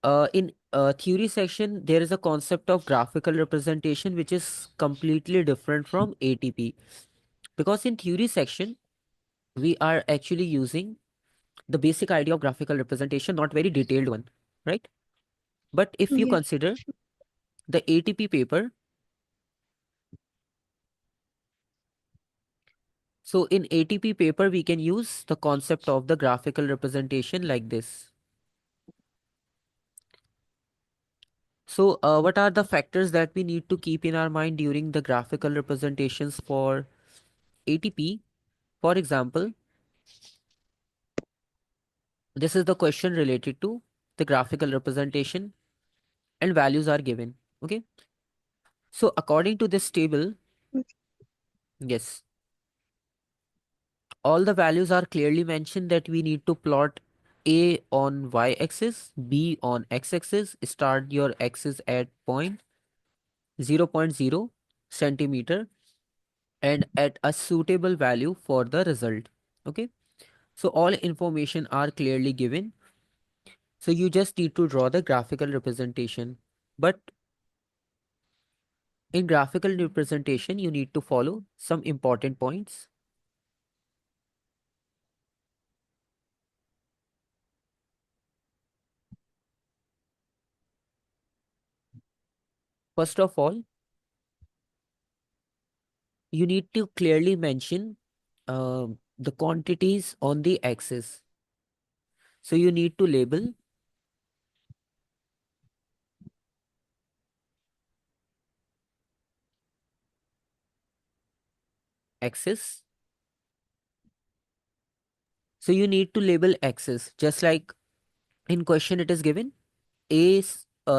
In theory section, there is a concept of graphical representation which is completely different from ATP. Because in theory section, we are actually using the basic idea of graphical representation, not very detailed one, right? But if you Yes. consider the ATP paper, so in ATP paper, we can use the concept of the graphical representation like this. So, what are the factors that we need to keep in our mind during the graphical representations for ATP? For example, this is the question related to the graphical representation and values are given. Okay. So, according to this table, yes, all the values are clearly mentioned that we need to plot A on y-axis, B on x-axis, start your axis at point 0.0 centimeter and at a suitable value for the result. Okay. So all information are clearly given. So you just need to draw the graphical representation. But in graphical representation, you need to follow some important points. First of all, you need to clearly mention the quantities on the axis. So you need to label axis. So you need to label axis just like in question it is given A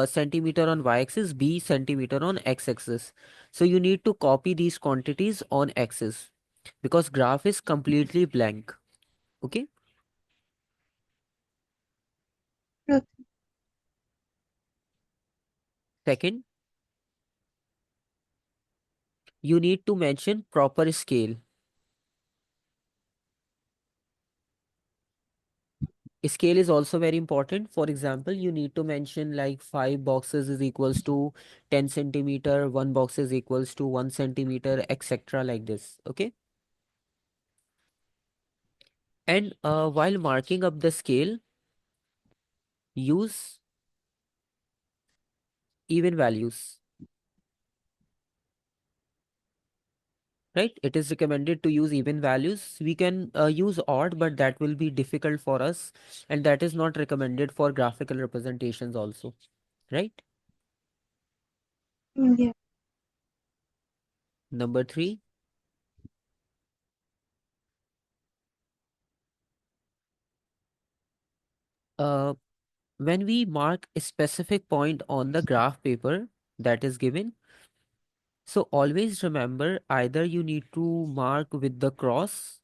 centimeter on y-axis, B centimeter on x-axis. So you need to copy these quantities on axis because graph is completely blank. Okay. Okay. Second, you need to mention proper scale. Scale is also very important. For example, you need to mention like 5 boxes is equals to 10 centimeter, 1 box is equals to 1 centimeter, etc. like this. Okay. And while marking up the scale, use even values. Right, it is recommended to use even values. We can use odd, but that will be difficult for us, and that is not recommended for graphical representations also, right? Yeah. Number 3, uh, when we mark a specific point on the graph paper that is given, so always remember either you need to mark with the cross,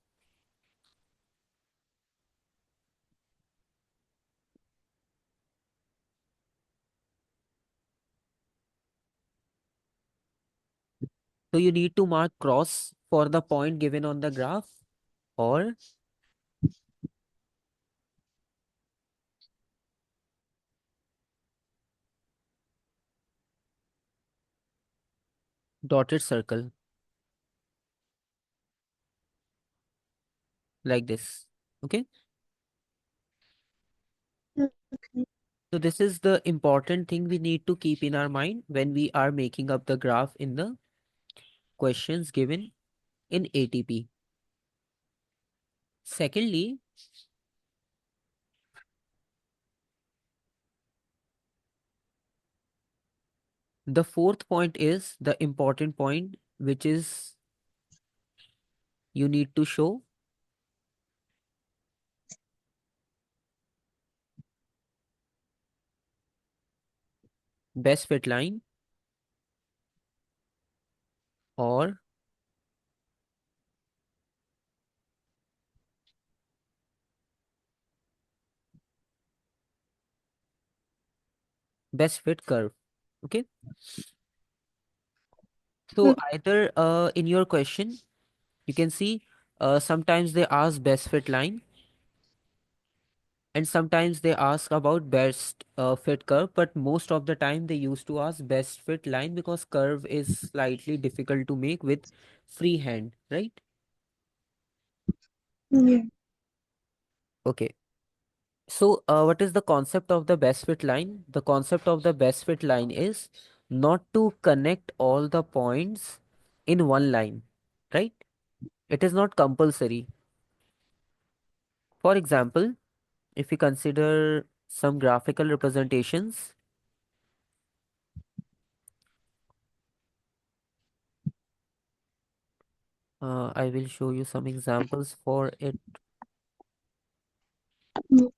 so you need to mark cross for the point given on the graph, or dotted circle like this. Okay. Okay. So this is the important thing we need to keep in our mind when we are making up the graph in the questions given in ATP. Secondly, the fourth point is the important point, which is you need to show best fit line or best fit curve. Okay. So Okay. either in your question, you can see sometimes they ask best fit line And sometimes they ask about best fit curve, but most of the time they used to ask best fit line because curve is slightly difficult to make with free hand, right? Yeah. Okay. So, what is the concept of the best fit line? The concept of the best fit line is not to connect all the points in one line, right? It is not compulsory. For example, if we consider some graphical representations, I will show you some examples for it. Mm.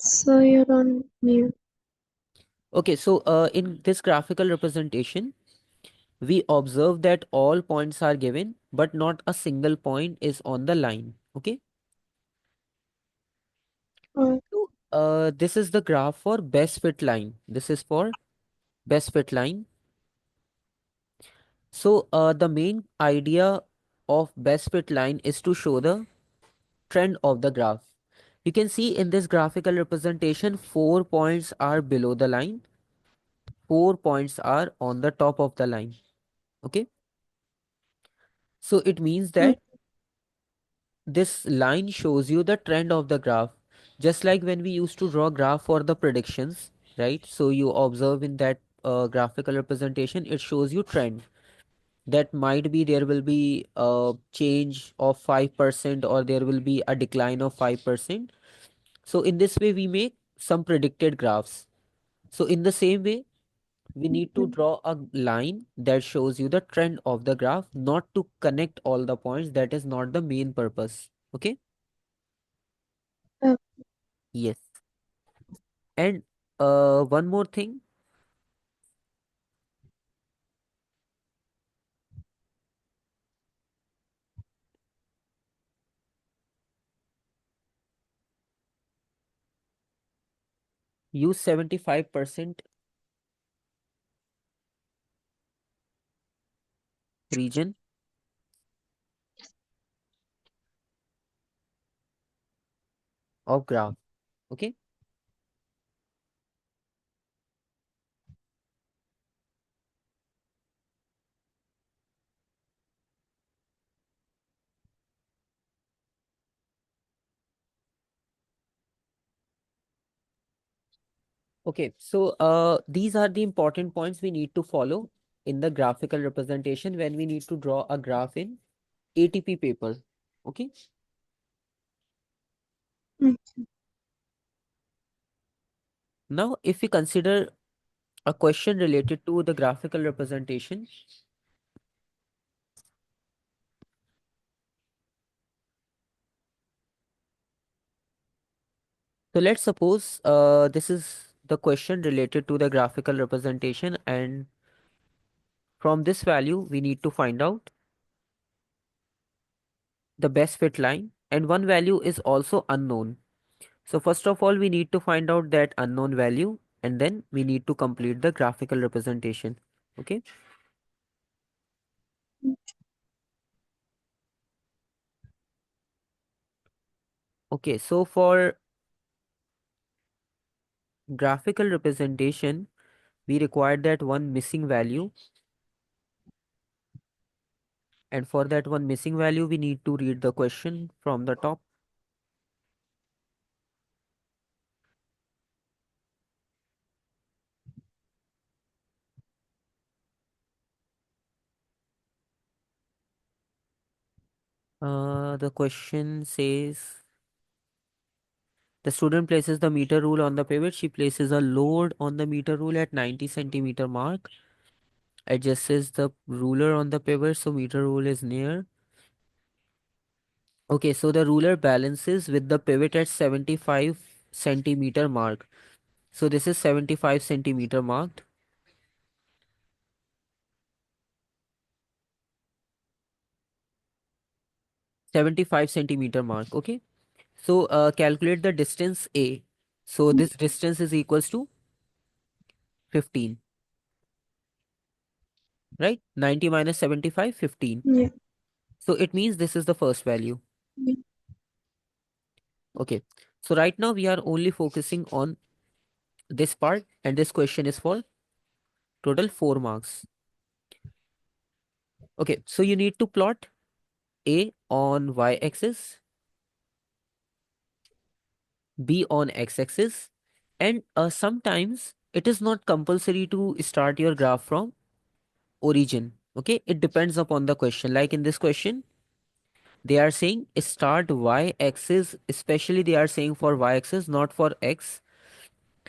So you're on mute. Okay, so in this graphical representation, we observe that all points are given, but not a single point is on the line. Okay, Uh, so this is the graph for best fit line. This is for best fit line. So the main idea of best fit line is to show the trend of the graph. You can see in this graphical representation, 4 points are below the line, 4 points are on the top of the line. Okay, so it means mm, that this line shows you the trend of the graph, just like when we used to draw graph for the predictions, right? So you observe in that graphical representation, it shows you trend. That might be there will be a change of 5% or there will be a decline of 5%. So in this way, we make some predicted graphs. So in the same way, we need to mm, draw a line that shows you the trend of the graph, not to connect all the points. That is not the main purpose. Okay. uh, Yes. And one more thing, use 75% region of graph. Okay. Okay. So these are the important points we need to follow in the graphical representation when we need to draw a graph in ATP paper. Okay. mm. Now, if we consider a question related to the graphical representation, so let's suppose this is the question related to the graphical representation, and from this value, we need to find out the best fit line, and one value is also unknown. So first of all, we need to find out that unknown value, and then we need to complete the graphical representation. Okay. Okay. So for graphical representation, we require that one missing value, and for that one missing value, we need to read the question from the top. The question says the student places the meter rule on the pivot. She places a load on the meter rule at 90 centimeter mark. Adjusts the ruler on the pivot so meter rule is near. Okay, so the ruler balances with the pivot at 75 centimeter mark. So this is 75 centimeter marked. 75 centimeter mark. Okay. So calculate the distance A. So this distance is equals to 15, right? 90 minus 75, 15. Yeah. So it means this is the first value. Yeah. Okay. So right now we are only focusing on this part, and this question is for total 4 marks. Okay. So you need to plot A on y-axis, B on x-axis, and sometimes it is not compulsory to start your graph from origin. Okay. It depends upon the question. Like in this question, they are saying start y-axis, especially they are saying for y-axis, not for x.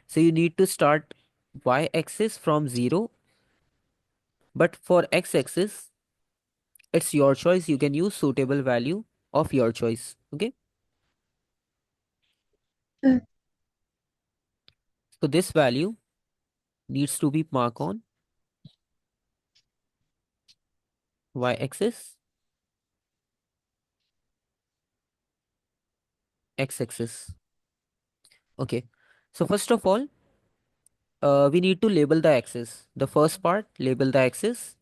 So you need to start y-axis from 0, but for x-axis, it's your choice. You can use suitable value of your choice. Okay. Uh, So this value needs to be marked on y-axis, x-axis. Okay. So first of all, we need to label the axis. The first part, label the axis.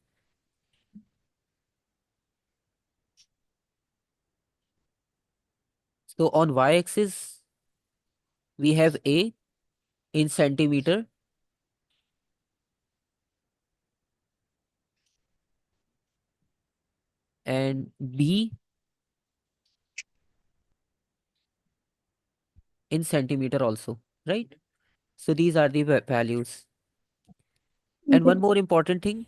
So on y-axis, we have A in centimeter and B in centimeter also, right? So these are the values. And yeah. one more important thing,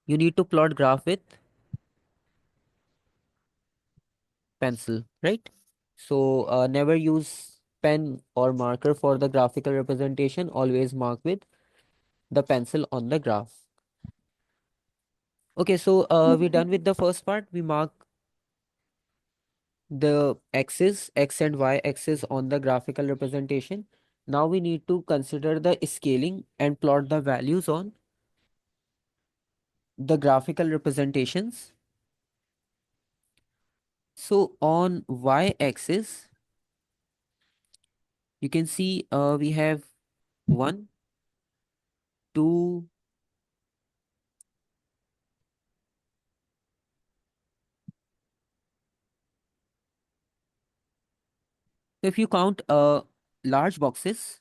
you need to plot graph with pencil, right? So never use pen or marker for the graphical representation. Always mark with the pencil on the graph. Okay, so we're done with the first part. We mark the axis, x and y axis on the graphical representation. Now we need to consider the scaling and plot the values on the graphical representations. So on y-axis, you can see we have 1, 2, so if you count large boxes,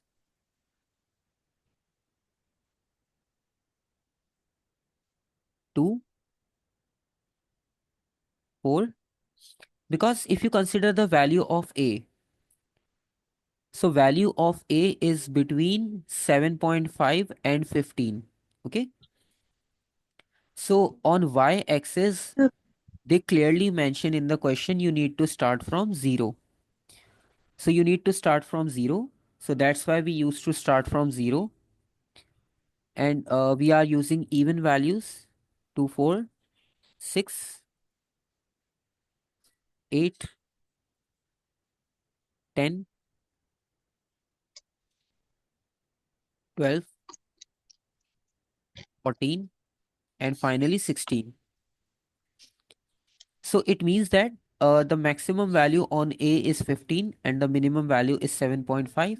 2, 4, because if you consider the value of A, so value of A is between 7.5 and 15. Okay. So on y-axis, Uh, they clearly mention in the question you need to start from 0. So you need to start from 0. So that's why we used to start from 0. And we are using even values 2, 4, 6, 8, 10, 12, 14, and finally 16. So it means that the maximum value on A is 15 and the minimum value is 7.5,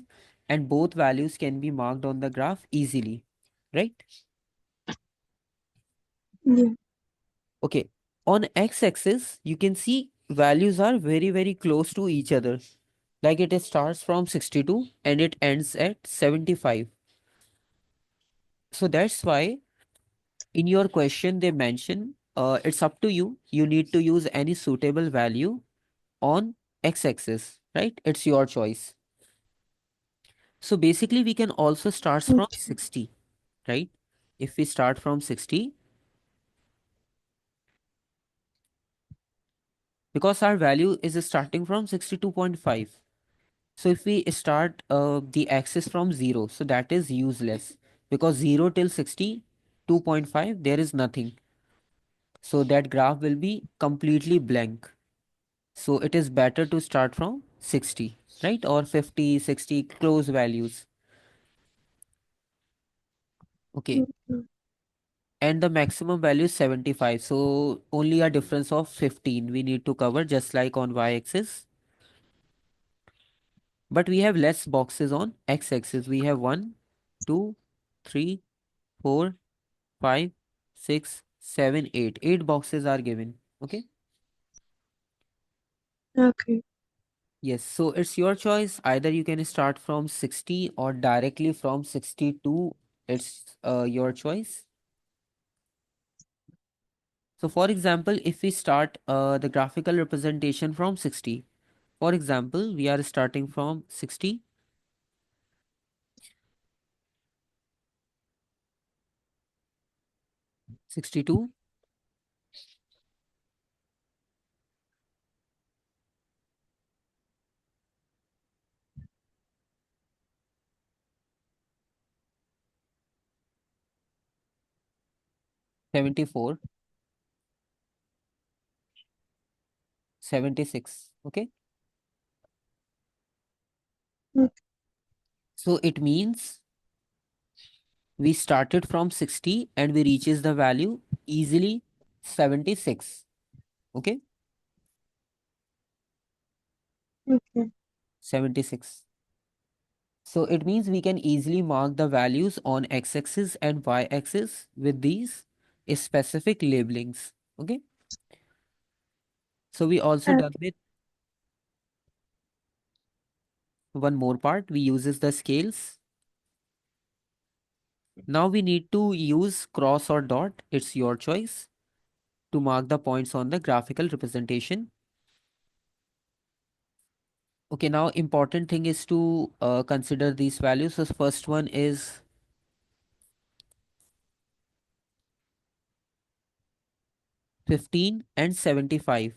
and both values can be marked on the graph easily, right? yeah. Okay. On x-axis, you can see values are very, very close to each other. Like it starts from 62 and it ends at 75. So that's why in your question they mention it's up to you. You need to use any suitable value on x-axis, right? It's your choice. So basically we can also start from Okay. 60, right? If we start from 60, because our value is starting from 62.5. So if we start the axis from 0, so that is useless, because 0 till 62.5 there is nothing. So that graph will be completely blank. So it is better to start from 60, right? Or 50, 60, close values. Okay. Okay. And the maximum value is 75. So only a difference of 15 we need to cover, just like on y-axis. But we have less boxes on x-axis. We have 1, 2, 3, 4, 5, 6, 7, 8. 8 boxes are given. Okay. Okay. Yes. So it's your choice. Either you can start from 60 or directly from 62. It's your choice. So for example, if we start the graphical representation from 60, for example, we are starting from 60, 62, 74, 76. Okay. Okay. So it means we started from 60 and we reaches the value easily 76. Okay. Okay. 76. So it means we can easily mark the values on x-axis and y-axis with these specific labelings. Okay. So we also done Okay. with one more part. We uses the scales. Now we need to use cross or dot. It's your choice to mark the points on the graphical representation. Okay, now important thing is to consider these values. So first one is 15 and 75.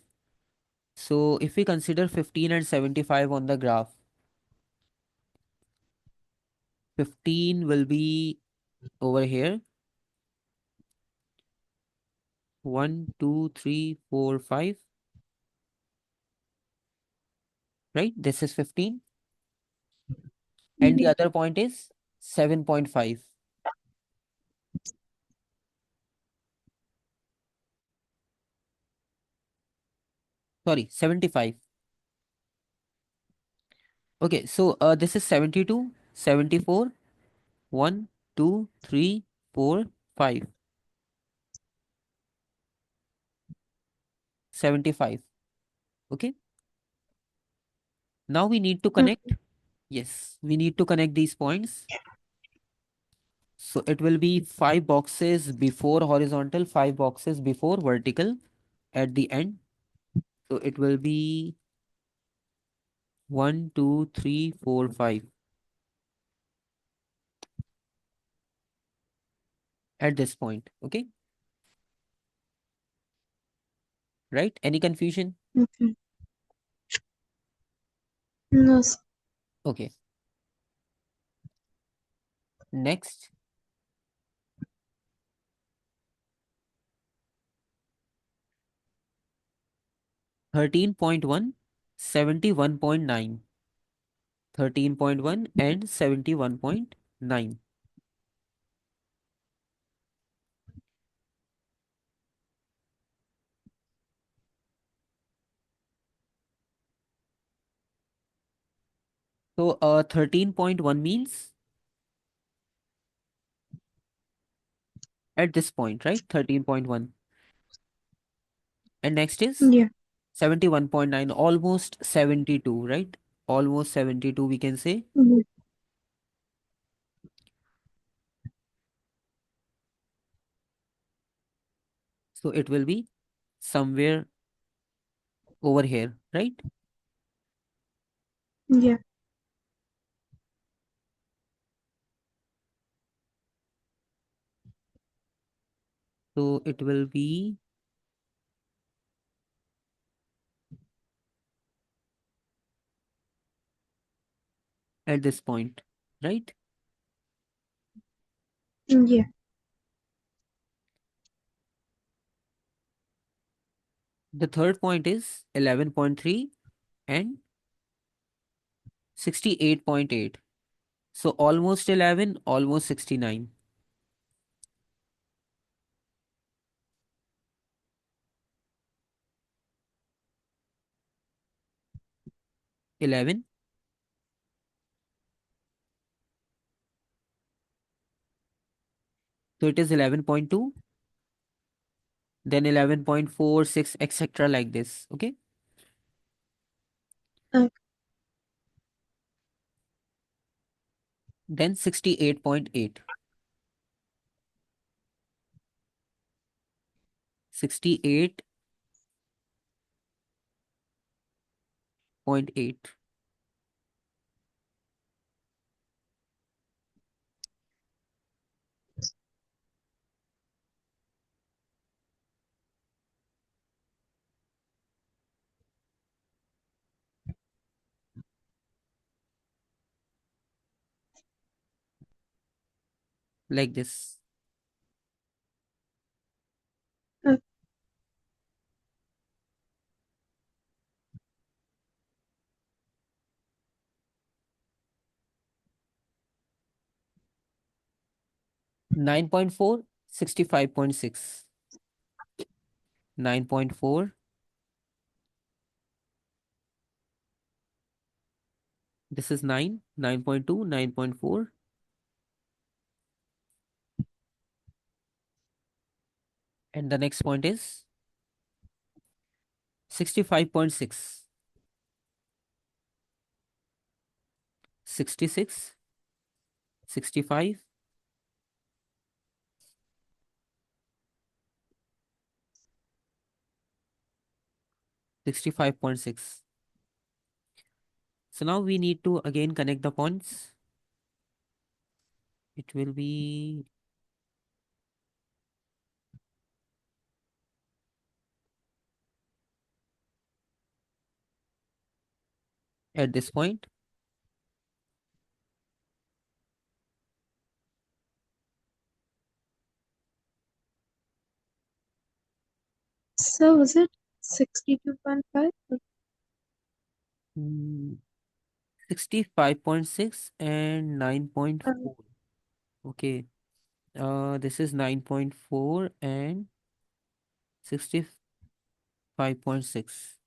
So if we consider 15 and 75 on the graph, 15 will be over here. 1, 2, 3, 4, 5. Right? This is 15. And the Yeah. other point is 7.5. Sorry, 75. Okay, so this is 72, 74, 1, 2, 3, 4, 5, 75. Okay, now we need to Okay. connect. Yes, we need to connect these points. So it will be 5 boxes before horizontal, 5 boxes before vertical at the end. So it will be 1, 2, 3, 4, 5 at this point. Okay, right? Any confusion? Okay. No, sir. Okay, next 13.1, 71.9. 13.1 and 71.9. So 13.1 means at this point, right? 13.1. And next is Yeah. 71.9, almost 72, right? Almost 72 we can say. Yeah. So it will be somewhere over here, right? Yeah. So it will be at this point, right? Yeah. The third point is 11.3 and 68.8. So almost 11, almost 69. 11, so it is 11.2, then 11.46, etc. like this. Okay. Okay. Then 68.8. 68.8. Like this. Okay. 9.4, 65.6. 9.4, this is 9, 9.2, 9.4, and the next point is 65.6, 66, 65, 65.6. So now we need to again connect the points. It will be at this point. So was it 62.5? 65.6 and Um, 9.4. Okay. This is 9.4 and 65.6.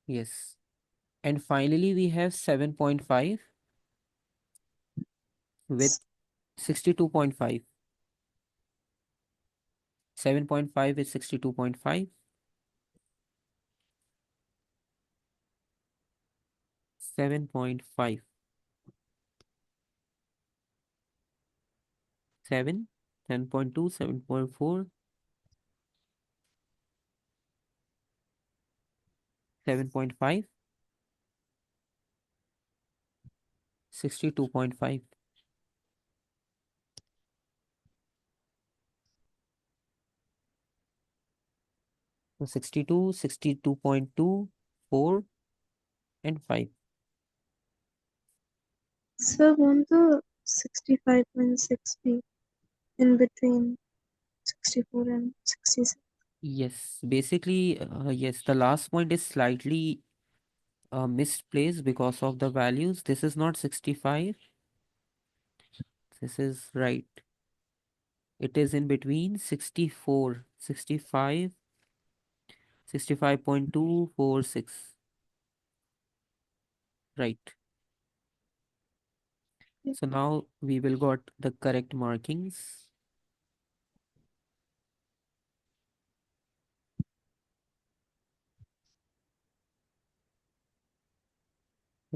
Yes. And finally, we have 7.5 with 62.5. 7.5 is 62.5. 7.5. 7, 10.2, 7.4, 7.5, 62.5. So 62, 62.2, 4, and 5. so won't the 65.6 be in between 64 and 66? Yes, basically, yes, the last point is slightly misplaced because of the values. This is not 65. This is right. It is in between 64, 65, 65.246. Right. So now we will got the correct markings.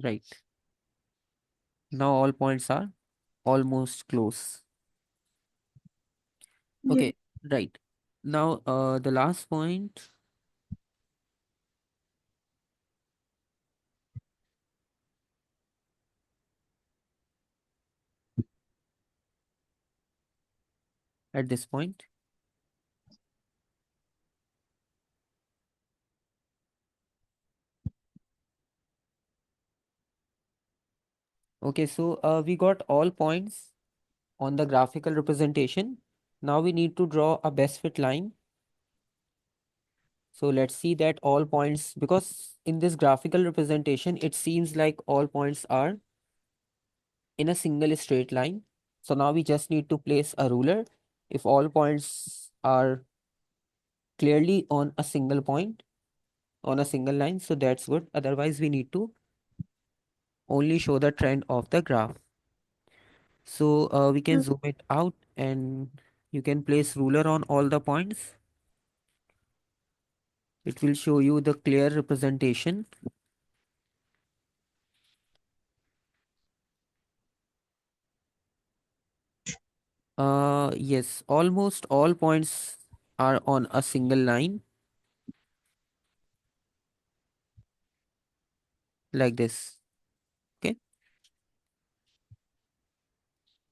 Right. Now all points are almost close. Yeah. Okay. Right. Now the last point at this point. Okay, so we got all points on the graphical representation. Now we need to draw a best fit line. So let's see that all points, because in this graphical representation, it seems like all points are in a single straight line. So now we just need to place a ruler. If all points are clearly on a single point, on a single line, so that's good. Otherwise, we need to only show the trend of the graph. So we can Mm, zoom it out and you can place ruler on all the points. It will show you the clear representation. Yes, almost all points are on a single line like this. Okay.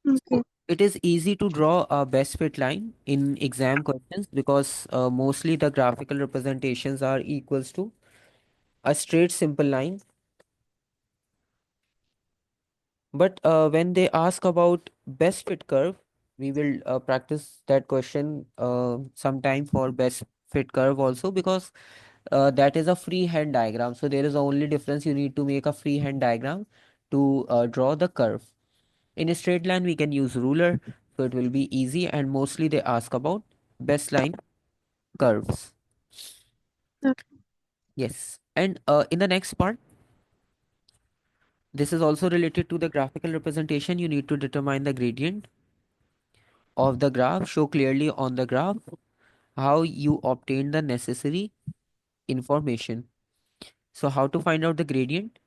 okay. So it is easy to draw a best fit line in exam questions because mostly the graphical representations are equals to a straight simple line. But when they ask about best fit curve, we will practice that question sometime for best fit curve also, because that is a freehand diagram. So there is the only difference, you need to make a freehand diagram to draw the curve. In a straight line, we can use ruler, so it will be easy. And mostly they ask about best line curves. Okay. Yes. And in the next part, this is also related to the graphical representation. You need to determine the gradient of the graph, show clearly on the graph how you obtain the necessary information. So how to find out the gradient,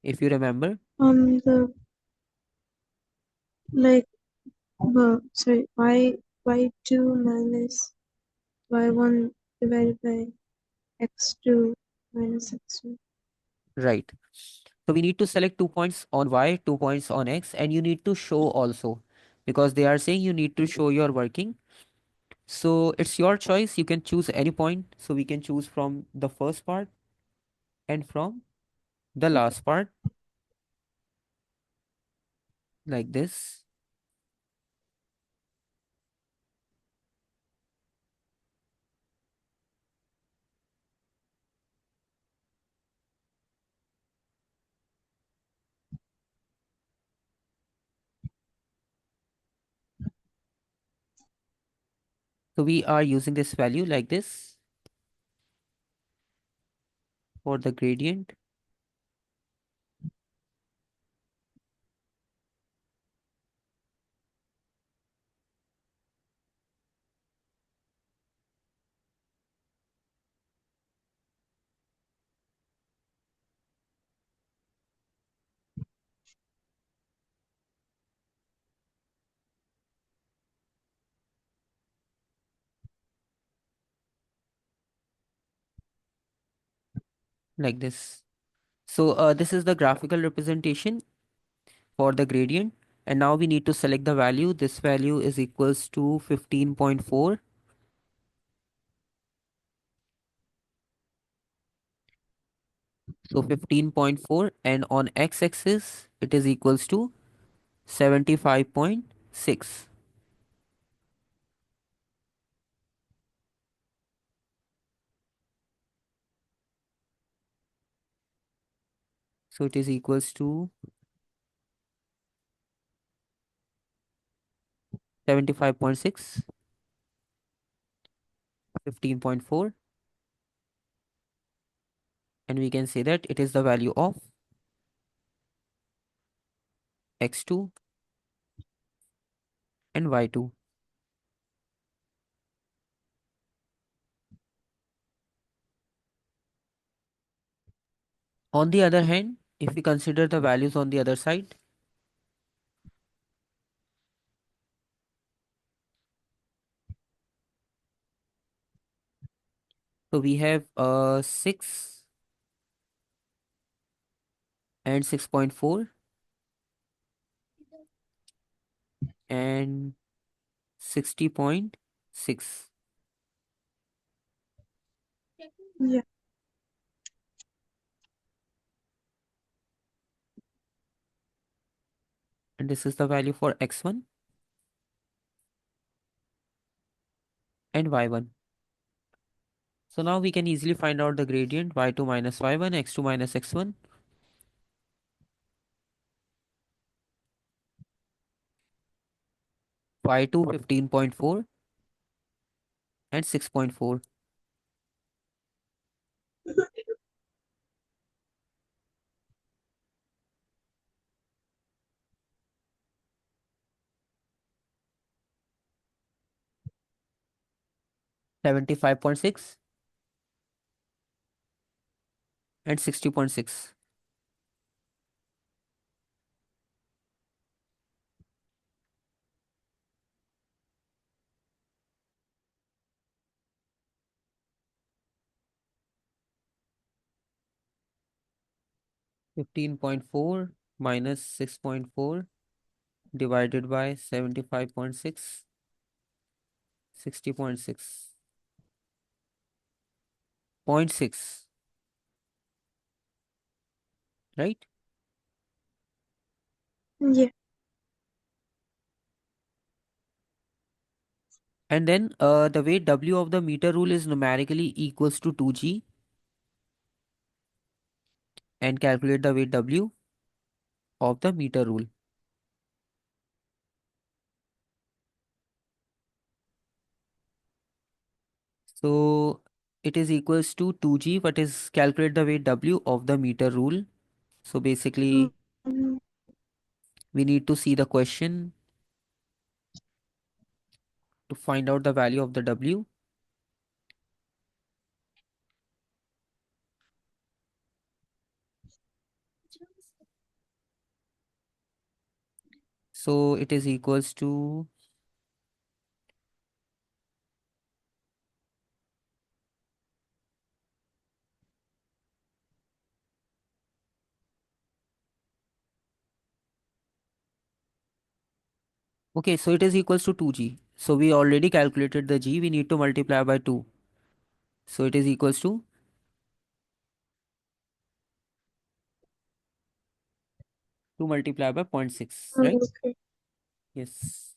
if you remember? The like sorry, y2 minus y1 divided by x2 minus x1. Right. So we need to select 2 points on y, 2 points on x, and you need to show also, because they are saying you need to show your working. So it's your choice. You can choose any point. So we can choose from the first part and from the last part like this. So we are using this value like this for the gradient like this. So this is the graphical representation for the gradient. And now we need to select the value. This value is equals to 15.4. So 15.4, and on x-axis it is equals to 75.6. So it is equals to 75.6, 15.4, and we can say that it is the value of x2 and y2. On the other hand, if we consider the values on the other side, so we have 6 and 6.4 and 60.6. Yeah. and this is the value for x1 and y1. So now we can easily find out the gradient y2 minus y1, x2 minus x1. Y2 15.4 and 6.4. 75.6 and 60.6. 15.4 minus 6.4 divided by 75.6, 60.6, 0.6, right? Yeah. And then the weight W of the meter rule is numerically equals to 2g, and calculate the weight W of the meter rule. So it is equals to 2g, but is calculate the weight W of the meter rule. So basically Mm, we need to see the question to find out the value of the W. So it is equals to, okay, so it is equals to 2g. So we already calculated the g, we need to multiply by 2. So it is equals to 2 multiplied by 0.6, right? okay. Yes.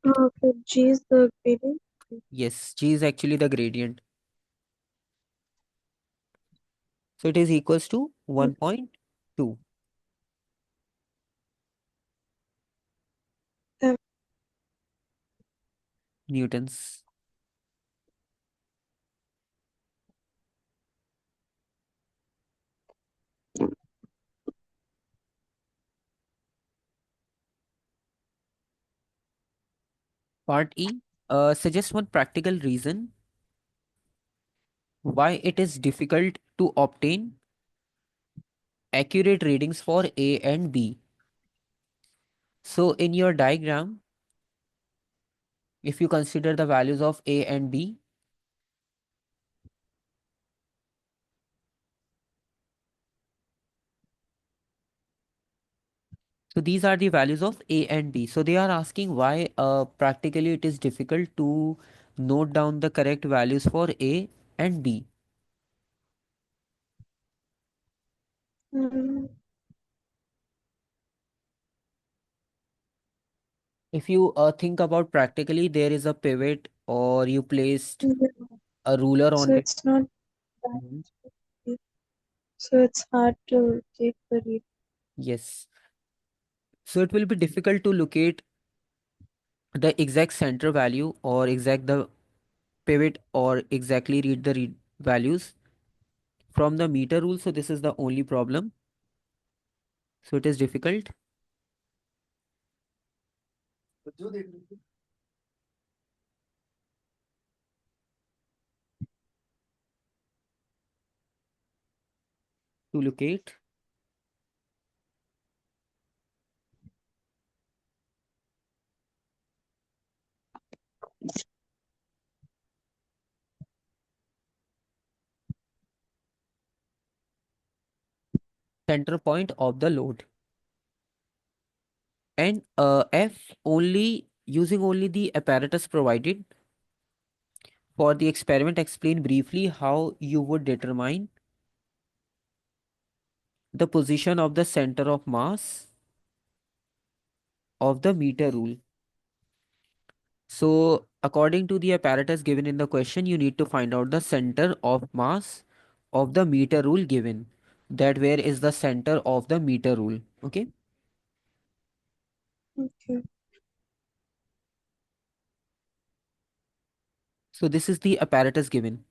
Okay. G is the gradient. Yes, g is actually the gradient. So it is equals to 1.2 Um, newtons. Part E, suggest one practical reason why it is difficult to obtain accurate readings for A and B. So in your diagram, if you consider the values of A and B, so these are the values of A and B. So they are asking why practically it is difficult to note down the correct values for A and B. mm, If you think about practically, there is a pivot or you placed yeah. a ruler on So it. it's not that Mhm. easy. So it's hard to take the read. Yes. So it will be difficult to locate the exact center value or exact the pivot or exactly read the values from the meter rule. So this is the only problem. So it is difficult to locate center point of the load. And F only using only the apparatus provided for the experiment, explain briefly how you would determine the position of the center of mass of the meter rule. So according to the apparatus given in the question, you need to find out the center of mass of the meter rule given. That where is the center of the meter rule? Okay. Okay. So this is the apparatus given.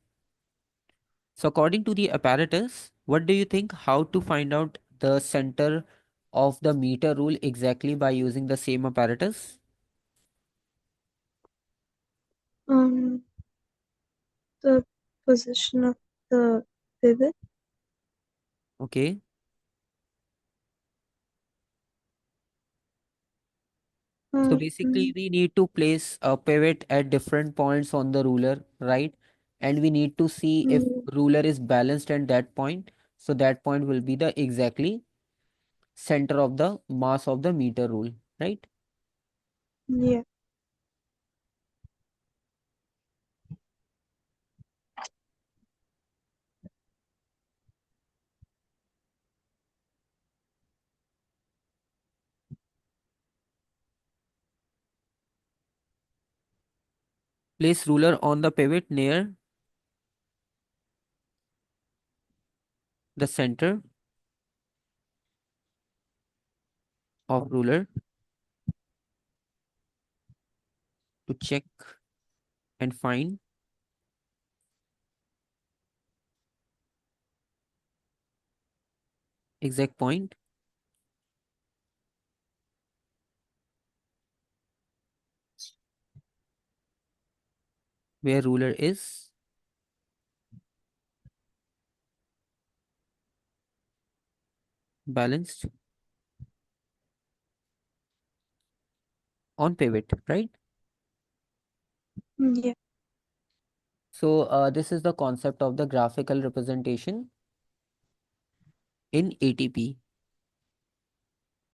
So according to the apparatus, what do you think how to find out the center of the meter rule exactly by using the same apparatus? Um, the position of the pivot. Okay. So basically Um, we need to place a pivot at different points on the ruler, right? And we need to see if mm, ruler is balanced at that point. So that point will be the exactly center of the mass of the meter rule, right? yeah. Place ruler on the pivot near the center of ruler to check and find exact point where ruler is balanced on pivot, right? Yeah. So this is the concept of the graphical representation in ATP.